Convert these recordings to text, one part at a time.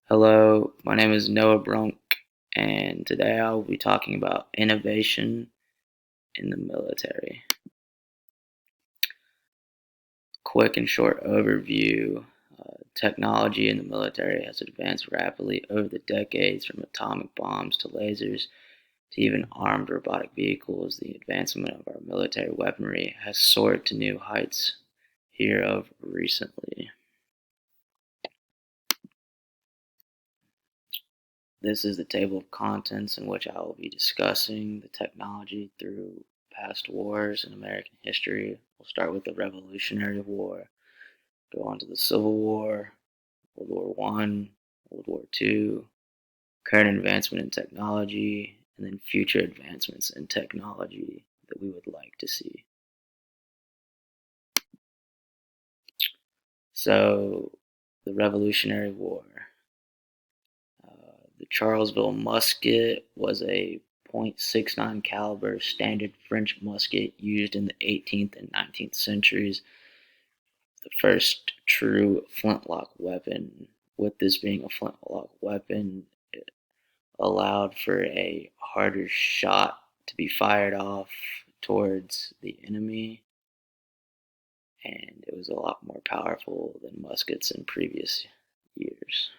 Hello, my name is Noah Brunk, and today I will be talking about innovation in the military. Quick and short overview. Technology in the military has advanced rapidly over the decades, from atomic bombs to lasers to even armed robotic vehicles. The advancement of our military weaponry has soared to new heights hereof recently. This is the table of contents in which I will be discussing the technology through past wars in American history. We'll start with the Revolutionary War, go on to the Civil War, World War One, World War Two, current advancement in technology, and then future advancements in technology that we would like to see. So, the Revolutionary War. The Charlesville musket was a .69 caliber standard French musket used in the 18th and 19th centuries, the first true flintlock weapon. With this being a flintlock weapon, it allowed for a harder shot to be fired off towards the enemy, and it was a lot more powerful than muskets in previous years.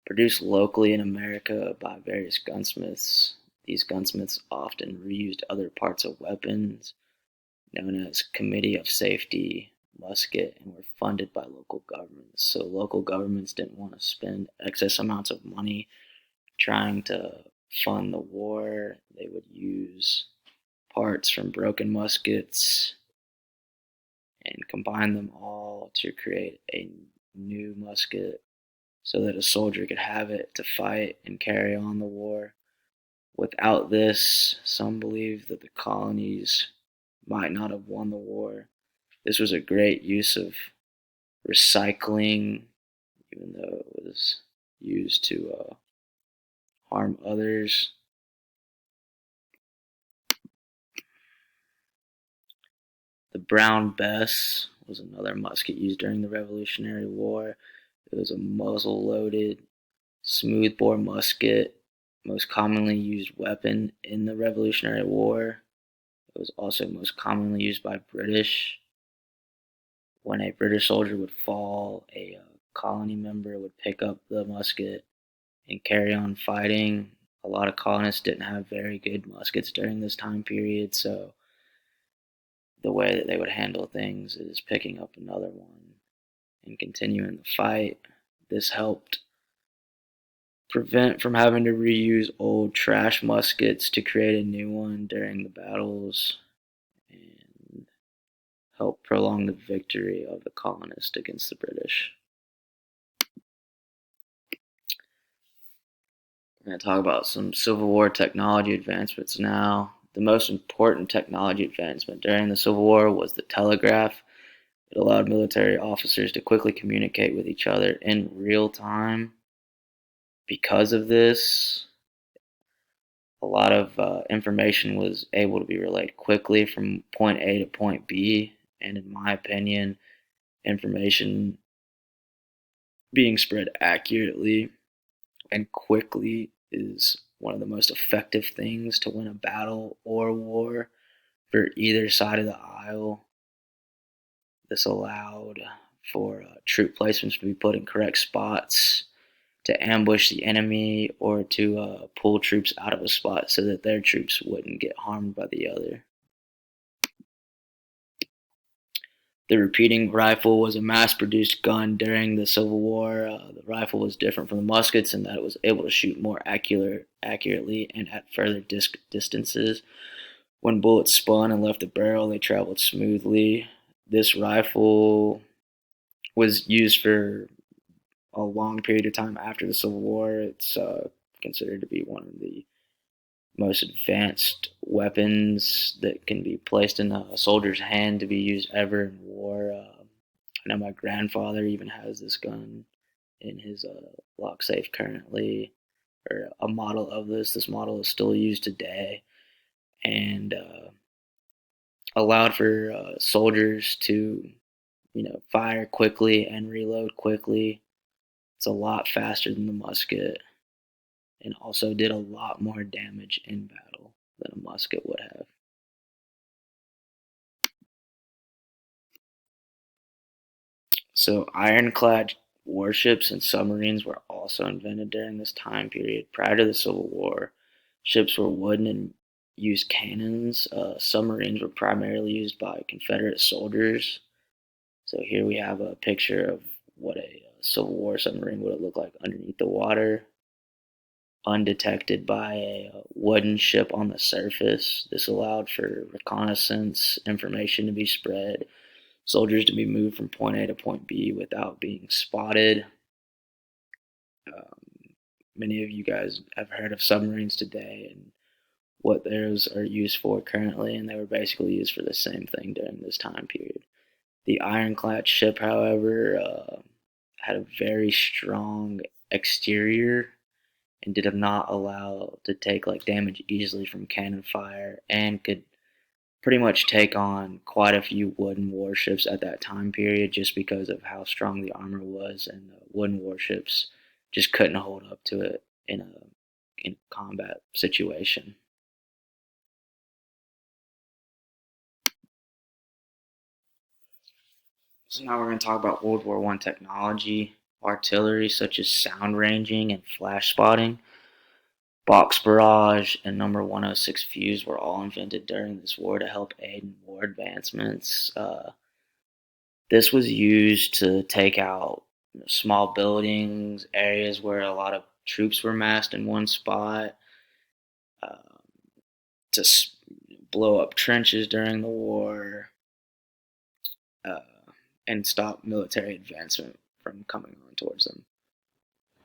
Produced locally in America by various gunsmiths, these gunsmiths often reused other parts of weapons, known as Committee of Safety Musket, and were funded by local governments. So local governments didn't want to spend excess amounts of money trying to fund the war. They would use parts from broken muskets and combine them all to create a new musket so that a soldier could have it to fight and carry on the war. Without this, some believe that the colonies might not have won the war. This was a great use of recycling, even though it was used to harm others. The Brown Bess was another musket used during the Revolutionary War. It was a muzzle-loaded, smoothbore musket, most commonly used weapon in the Revolutionary War. It was also most commonly used by British. When a British soldier would fall, a colony member would pick up the musket and carry on fighting. A lot of colonists didn't have very good muskets during this time period, so the way that they would handle things is picking up another one and continuing the fight. This helped prevent from having to reuse old trash muskets to create a new one during the battles, and help prolong the victory of the colonists against the British. I'm going to talk about some Civil War technology advancements now. The most important technology advancement during the Civil War was the telegraph. It allowed military officers to quickly communicate with each other in real time. Because of this, a lot of information was able to be relayed quickly from point A to point B, and in my opinion, information being spread accurately and quickly is one of the most effective things to win a battle or war for either side of the aisle. This allowed for troop placements to be put in correct spots, to ambush the enemy, or to pull troops out of a spot so that their troops wouldn't get harmed by the other. The repeating rifle was a mass-produced gun during the Civil War. The rifle was different from the muskets in that it was able to shoot more accurately and at further distances. When bullets spun and left the barrel, they traveled smoothly. This rifle was used for a long period of time after the Civil War. It's considered to be one of the most advanced weapons that can be placed in a soldier's hand to be used ever in war. I know my grandfather even has this gun in his lock safe currently, or a model of this. This model is still used today, and allowed for soldiers to fire quickly and reload quickly. It's a lot faster than the musket, and also did a lot more damage in battle than a musket would have. So ironclad warships and submarines were also invented during this time period. Prior to the Civil War, ships were wooden and used cannons. Submarines were primarily used by Confederate soldiers. So here we have a picture of what a Civil War submarine would have looked like underneath the water, undetected by a wooden ship on the surface. This allowed for reconnaissance information to be spread, soldiers to be moved from point A to point B without being spotted. Um, Many of you guys have heard of submarines today and what those are used for currently, and they were basically used for the same thing during this time period. The ironclad ship, however, had a very strong exterior and did not allow to take damage easily from cannon fire, and could pretty much take on quite a few wooden warships at that time period just because of how strong the armor was, and the wooden warships just couldn't hold up to it in a combat situation. So now we're going to talk about World War One technology. Artillery such as sound ranging and flash spotting, box barrage, and number 106 fuse were all invented during this war to help aid in war advancements. This was used to take out small buildings, areas where a lot of troops were massed in one spot, uh, to blow up trenches during the war, uh, and stop military advancement from coming on towards them.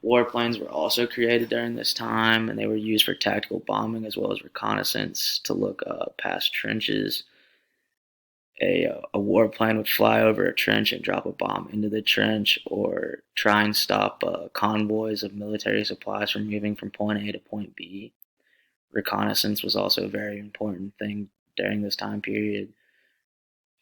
Warplanes were also created during this time, and they were used for tactical bombing as well as reconnaissance to look past trenches. A warplane would fly over a trench and drop a bomb into the trench, or try and stop convoys of military supplies from moving from point A to point B. Reconnaissance was also a very important thing during this time period,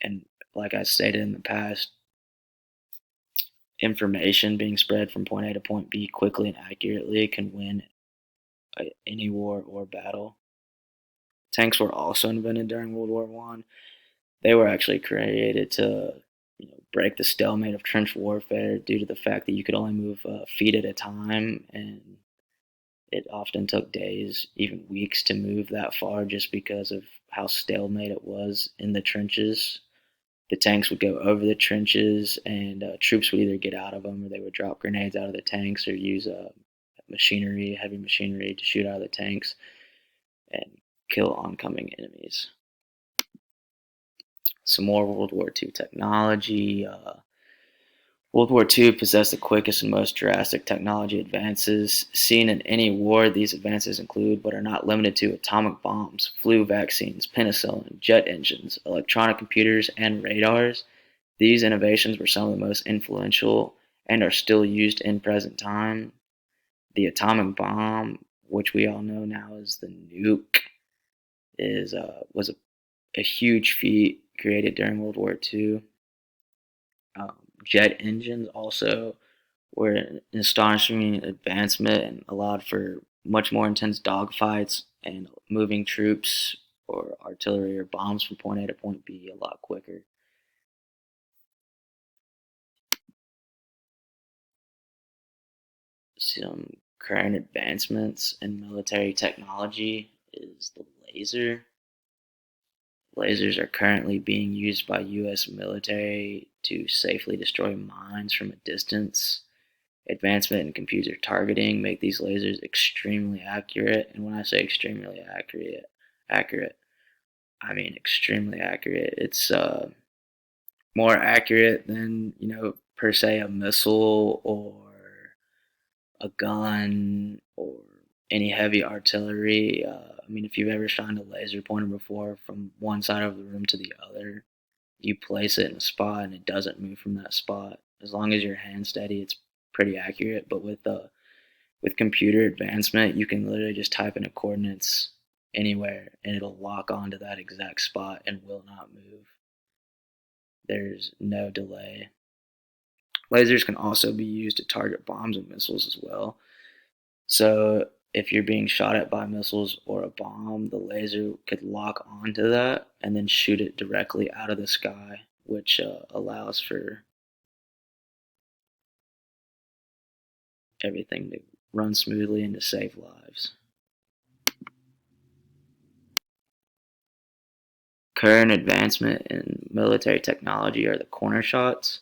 and like I stated in the past, information being spread from point A to point B quickly and accurately can win any war or battle. Tanks were also invented during World War One. They were actually created to break the stalemate of trench warfare due to the fact that you could only move feet at a time, and it often took days, even weeks, to move that far just because of how stalemate it was in the trenches. The tanks would go over the trenches, and troops would either get out of them, or they would drop grenades out of the tanks, or use heavy machinery, to shoot out of the tanks and kill oncoming enemies. Some more World War II technology. World War II possessed the quickest and most drastic technology advances seen in any war. These advances include, but are not limited to, atomic bombs, flu vaccines, penicillin, jet engines, electronic computers, and radars. These innovations were some of the most influential and are still used in present time. The atomic bomb, which we all know now as the nuke, was a huge feat created during World War II. Jet engines also were an astonishing advancement and allowed for much more intense dogfights and moving troops or artillery or bombs from point A to point B a lot quicker. Some current advancements in military technology is the laser. Lasers are currently being used by U.S. military to safely destroy mines from a distance. Advancement in computer targeting make these lasers extremely accurate, and when I say extremely accurate, I mean extremely accurate. It's more accurate than per se a missile or a gun or any heavy artillery. I mean, if you've ever shined a laser pointer before from one side of the room to the other, you place it in a spot and it doesn't move from that spot. As long as your hand's steady, it's pretty accurate. But with computer advancement, you can literally just type in coordinates anywhere and it'll lock onto that exact spot and will not move. there's no delay. Lasers can also be used to target bombs and missiles as well. So if you're being shot at by missiles or a bomb, the laser could lock onto that and then shoot it directly out of the sky, which allows for everything to run smoothly and to save lives. Current advancement in military technology are the corner shots.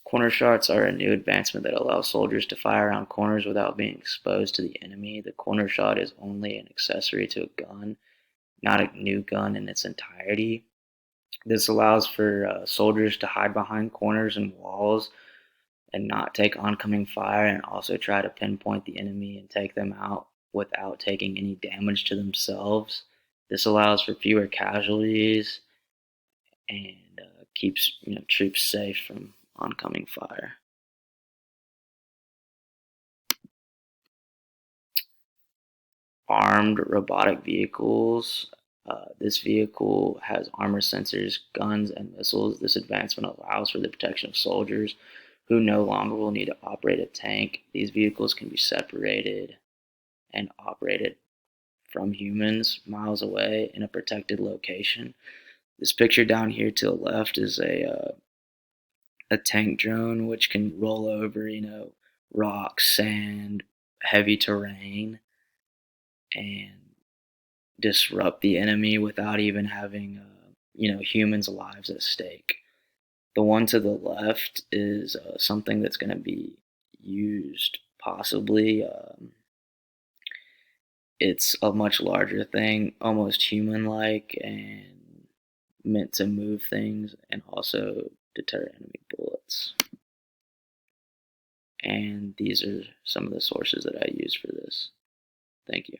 Corner shots are a new advancement that allows soldiers to fire around corners without being exposed to the enemy. The corner shot is only an accessory to a gun, not a new gun in its entirety. This allows for soldiers to hide behind corners and walls and not take oncoming fire, and also try to pinpoint the enemy and take them out without taking any damage to themselves. This allows for fewer casualties and keeps troops safe from oncoming fire. Armed robotic vehicles. This vehicle has armor sensors, guns, and missiles. This advancement allows for the protection of soldiers who no longer will need to operate a tank. These vehicles can be separated and operated from humans miles away in a protected location. This picture down here to the left is a tank drone which can roll over rocks, sand, heavy terrain, and disrupt the enemy without even having humans' lives at stake. The one to the left is something that's going to be used possibly. It's a much larger thing, almost human-like, and meant to move things and also deter enemy bullets. And these are some of the sources that I use for this. Thank you.